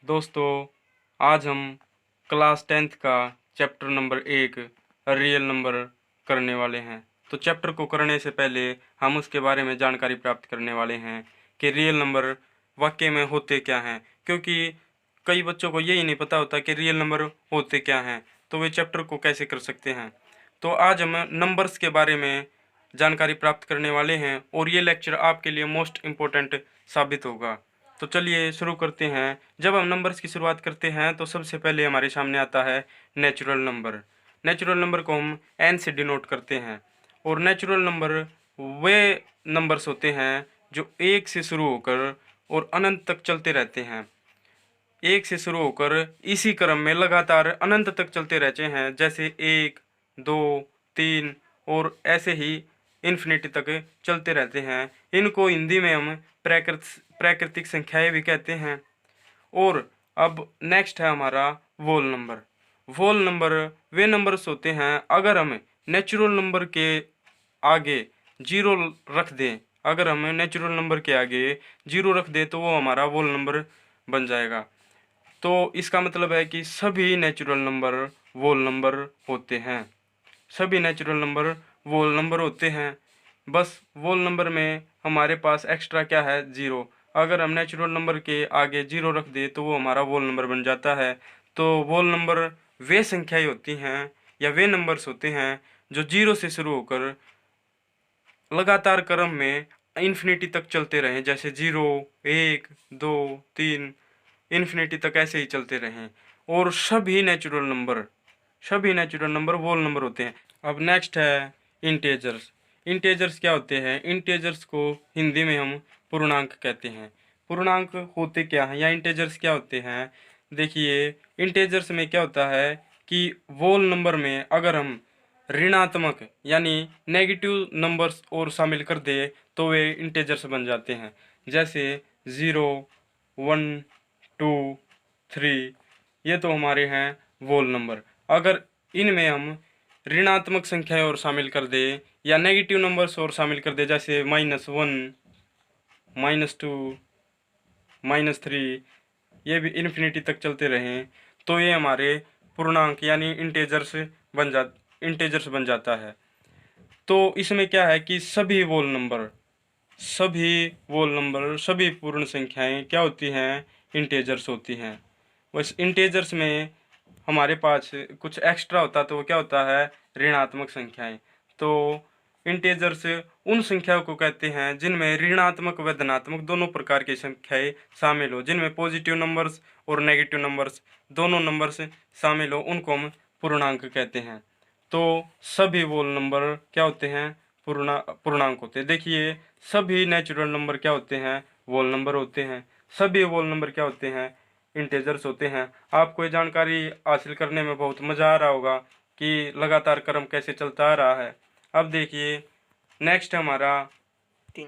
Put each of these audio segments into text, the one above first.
दोस्तों, आज हम क्लास 10th का चैप्टर नंबर 1 रियल नंबर करने वाले हैं। तो चैप्टर को करने से पहले हम उसके बारे में जानकारी प्राप्त करने वाले हैं कि रियल नंबर वाकई में होते क्या हैं, क्योंकि कई बच्चों को यही नहीं पता होता कि रियल नंबर होते क्या हैं, तो वे चैप्टर को कैसे कर सकते हैं। तो आज हम नंबर्स के बारे में जानकारी प्राप्त करने वाले हैं और ये लेक्चर आपके लिए मोस्ट इम्पोर्टेंट साबित होगा। तो चलिए शुरू करते हैं। जब हम नंबर्स की शुरुआत करते हैं तो सबसे पहले हमारे सामने आता है नेचुरल नंबर। नेचुरल नंबर को हम एन से डिनोट करते हैं और नेचुरल नंबर वे नंबर्स होते हैं जो एक से शुरू होकर और अनंत तक चलते रहते हैं। एक से शुरू होकर इसी क्रम में लगातार अनंत तक चलते रहते हैं, जैसे 1, 2, 3 और ऐसे ही इन्फिनिटी तक चलते रहते हैं। इनको हिंदी में हम प्राकृतिक संख्याएं भी कहते हैं। और अब नेक्स्ट है हमारा वोल नंबर। वोल नंबर वे नंबर्स होते हैं अगर हम नेचुरल नंबर के आगे जीरो रख दें। अगर हम नेचुरल नंबर के आगे जीरो रख दें तो वो हमारा वोल नंबर बन जाएगा। तो इसका मतलब है कि सभी नेचुरल नंबर वोल नंबर होते हैं। सभी नेचुरल नंबर वोल नंबर होते हैं। बस वोल नंबर में हमारे पास एक्स्ट्रा क्या है, जीरो। अगर हम नेचुरल नंबर के आगे जीरो रख दें तो वो हमारा वोल नंबर बन जाता है। तो वोल नंबर वे संख्याएं होती हैं या वे नंबर्स होते हैं जो जीरो से शुरू होकर लगातार क्रम में इन्फिनिटी तक चलते रहें, जैसे 0, 1, 2, 3 इन्फिनिटी तक ऐसे ही चलते रहें। और सभी नेचुरल नंबर वोल नंबर होते हैं। अब नेक्स्ट है इंटेजर्स। इंटेजर्स क्या होते हैं? इंटेजर्स को हिंदी में हम पूर्णांक कहते हैं। पूर्णांक होते क्या हैं या इंटेजर्स क्या होते हैं? देखिए, इंटेजर्स में क्या होता है कि वोल नंबर में अगर हम ऋणात्मक यानी नेगेटिव नंबर्स और शामिल कर दे तो वे इंटेजर्स बन जाते हैं, जैसे 0, 1, 2, 3। ये तो हमारे हैं वोल नंबर। अगर इनमें हम ऋणात्मक संख्याएं और शामिल कर दे या नेगेटिव नंबर्स और शामिल कर दे, जैसे -1, -2, -3, ये भी इन्फिनिटी तक चलते रहें, तो ये हमारे पूर्णांक यानी इंटेजर्स बन जाता है। तो इसमें क्या है कि सभी वोल नंबर सभी पूर्ण संख्याएं क्या होती हैं? इंटेजर्स होती हैं। बस इंटेजर्स में हमारे पास कुछ एक्स्ट्रा होता तो वो क्या होता है? ऋणात्मक संख्याएं। तो इंटेजर्स उन संख्याओं को कहते हैं जिनमें ऋणात्मक व धनात्मक दोनों प्रकार की संख्याएं शामिल हो, जिनमें पॉजिटिव नंबर्स और नेगेटिव नंबर्स दोनों नंबर्स शामिल हो, उनको हम पूर्णांक कहते हैं। तो सभी वोल नंबर क्या होते हैं? पूर्णांक होते हैं। देखिए, सभी नेचुरल नंबर क्या होते हैं? वोल नंबर होते हैं। सभी वोल नंबर क्या होते हैं? इंटेजर्स होते हैं। आपको ये जानकारी हासिल करने में बहुत मज़ा आ रहा होगा कि लगातार क्रम कैसे चलता आ रहा है। अब देखिए, नेक्स्ट हमारा 3।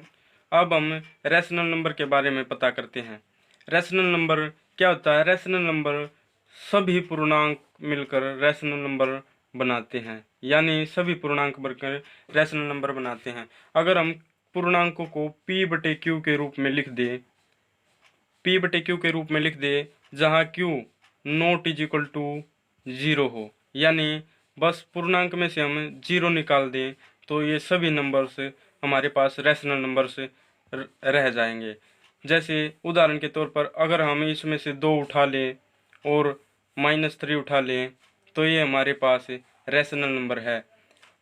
अब हम रैशनल नंबर के बारे में पता करते हैं। रैशनल नंबर क्या होता है? रैशनल नंबर सभी पूर्णांक मिलकर रैशनल नंबर बनाते हैं, यानी सभी पूर्णांक मिलकर रैशनल नंबर बनाते हैं। अगर हम पूर्णांकों को P/Q के रूप में लिख दें, P/Q के रूप में लिख दे, जहाँ Q not is equal to 0 हो, यानी बस पूर्णांक में से हम 0 निकाल दें तो ये सभी नंबर्स हमारे पास रैशनल नंबर्स रह जाएंगे। जैसे उदाहरण के तौर पर अगर हम इसमें से 2 उठा लें और -3 उठा लें तो ये हमारे पास रैशनल नंबर है।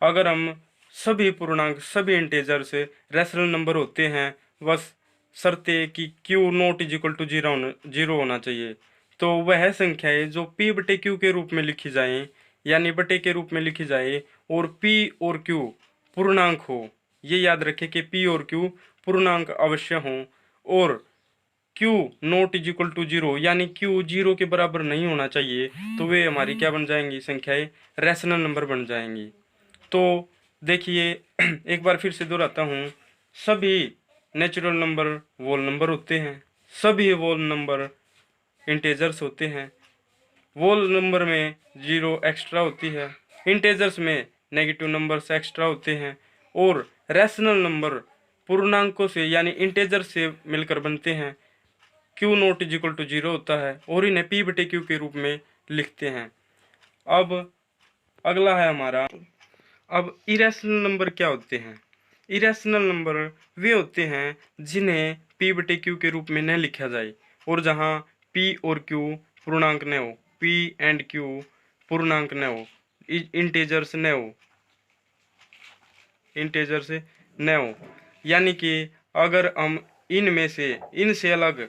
अगर हम सभी पूर्णांक सभी इंटेजर्स रैशनल नंबर होते हैं, बस शर्त है कि Q not is equal to 0 होना चाहिए। तो वह संख्याएं जो P/Q के रूप में लिखी जाएं, यानी बटे के रूप में लिखी जाए, और P और Q पूर्णांक हो। ये याद रखें कि P और Q पूर्णांक अवश्य हों, और Q not is equal to 0 यानी Q 0 के बराबर नहीं होना चाहिए, तो वे हमारी क्या बन जाएंगी? संख्याएं रैशनल नंबर बन जाएंगी। तो देखिए, एक बार फिर से दोहराता हूँ, सभी नेचुरल नंबर वोल नंबर होते हैं। सभी वोल नंबर इंटेजर्स होते हैं। वोल नंबर में 0 एक्स्ट्रा होती है, इंटेजर्स में नेगेटिव नंबर्स एक्स्ट्रा होते हैं, और रैशनल नंबर पूर्णांकों से यानी इंटेजर से मिलकर बनते हैं। Q not is equal to 0 होता है और इन्हें पी बटे क्यू के रूप में लिखते हैं। अब अगला है हमारा, अब इरेशनल नंबर क्या होते हैं? इरेशनल नंबर वे होते हैं जिन्हें पी बटे क्यू के रूप में न लिखा जाए और जहाँ पी और क्यू पूर्णांक न हो, पी एंड क्यू पूर्णांक न हो, इंटेजर्स न हो, इंटेजर्स न हो। यानी कि अगर हम इनसे अलग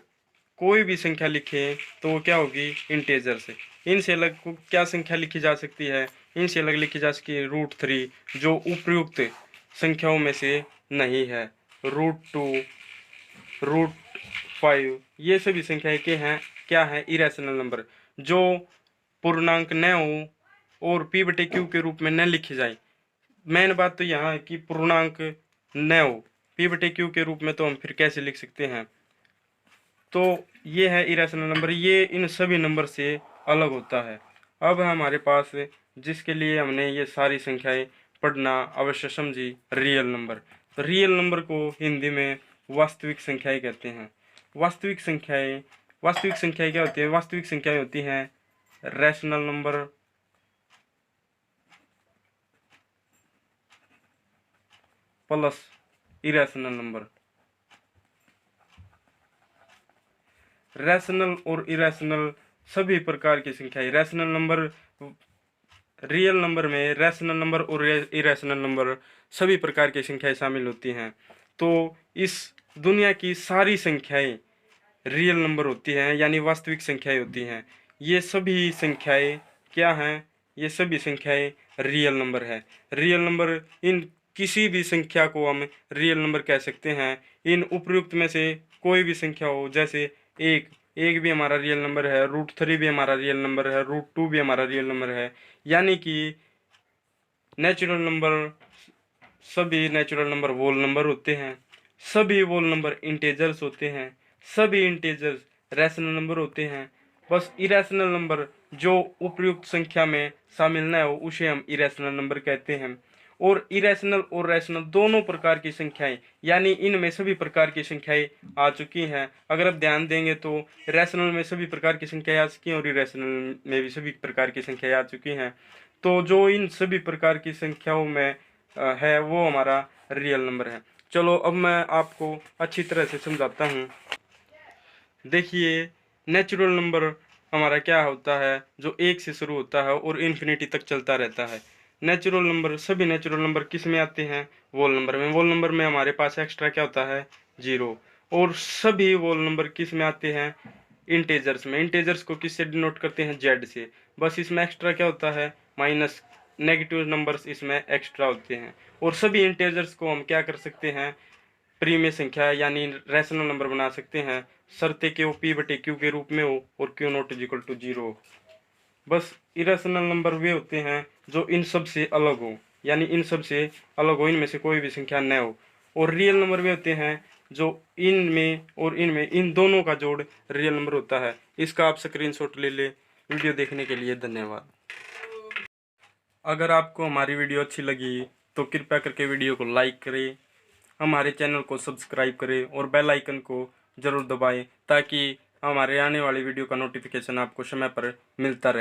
कोई भी संख्या लिखें तो वो क्या होगी? इंटेजर से। इनसे अलग को क्या संख्या लिखी जा सकती है? इनसे अलग लिखी जा सकती है √3, जो उपयुक्त संख्याओं में से नहीं है। √2, √5, ये सभी संख्याएं के हैं क्या है? इरेशनल नंबर, जो पूर्णांक न हो और पी बटे क्यू के रूप में न लिखी जाए। मेन बात तो यहाँ है कि पूर्णांक न हो, पी बटे क्यू के रूप में तो हम फिर कैसे लिख सकते हैं? तो ये है इरेशनल नंबर, ये इन सभी नंबर से अलग होता है। अब हमारे पास जिसके लिए हमने ये सारी संख्याएं पढ़ना अवश्य समझी, रियल नंबर। तो रियल नंबर को हिंदी में वास्तविक संख्याएं कहते हैं। वास्तविक संख्याएं क्या होती है? वास्तविक संख्याएं होती हैं rational number plus irrational number. Rational और इरेशनल सभी प्रकार की संख्याएं, रैशनल नंबर, रियल नंबर में रैशनल नंबर और इरेशनल नंबर सभी प्रकार की संख्याएं शामिल होती हैं। तो इस दुनिया की सारी संख्याएं रियल नंबर होती हैं, यानी वास्तविक संख्याएं होती हैं। ये सभी संख्याएं क्या हैं? ये सभी संख्याएं रियल नंबर है। रियल नंबर, इन किसी भी संख्या को हम रियल नंबर कह सकते हैं। इन उपयुक्त में से कोई भी संख्या हो, जैसे एक भी हमारा रियल नंबर है, √3 भी हमारा रियल नंबर है, √2 भी हमारा रियल नंबर है। यानी कि नेचुरल नंबर, सभी नेचुरल नंबर वोल नंबर होते हैं, सभी वोल नंबर इंटेजर्स होते हैं, सभी इंटेजर्स रैशनल नंबर होते हैं। बस इरेशनल नंबर जो उपयुक्त संख्या में शामिल न हो उसे हम इरेशनल नंबर कहते हैं। और इरेशनल और रैशनल दोनों प्रकार की संख्याएं, यानी इनमें सभी प्रकार की संख्याएं आ चुकी हैं। अगर आप ध्यान देंगे तो रैशनल में सभी प्रकार की संख्याएं आ चुकी हैं और इरेशनल में भी सभी प्रकार की संख्याएं आ चुकी हैं। तो जो इन सभी प्रकार की संख्याओं में है वो हमारा रियल नंबर है। चलो अब मैं आपको अच्छी तरह से समझाता हूँ। देखिए, नेचुरल नंबर हमारा क्या होता है? जो 1 से शुरू होता है और इन्फिनिटी तक चलता रहता है। नेचुरल नंबर, सभी नेचुरल नंबर किस में आते हैं? वोल नंबर में। वोल नंबर में हमारे पास एक्स्ट्रा क्या होता है? 0। और सभी वोल नंबर किस में आते हैं? इंटेजर्स में। इंटेजर्स को किससे डिनोट करते हैं? जेड से। बस इसमें एक्स्ट्रा क्या होता है? माइनस, नेगेटिव नंबर्स इसमें एक्स्ट्रा होते हैं। और सभी इंटेजर्स को हम क्या कर सकते हैं? प्रीमिय संख्या यानी रैशनल नंबर बना सकते हैं, शर्ते कि वो पी बटे क्यू के रूप में हो और Q not is equal to 0 हो। बस इरेशनल नंबर वे होते हैं जो इन सब से अलग हो, यानी इन सब से अलग हो, इनमें से कोई भी संख्या न हो। और रियल नंबर वे होते हैं जो इनमें और इनमें, इन दोनों का जोड़ रियल नंबर होता है। इसका आप स्क्रीनशॉट ले ले। वीडियो देखने के लिए धन्यवाद। अगर आपको हमारी वीडियो अच्छी लगी तो कृपया करके वीडियो को लाइक करें, हमारे चैनल को सब्सक्राइब करें और बेल आइकन को ज़रूर दबाएं ताकि हमारे आने वाली वीडियो का नोटिफिकेशन आपको समय पर मिलता रहे।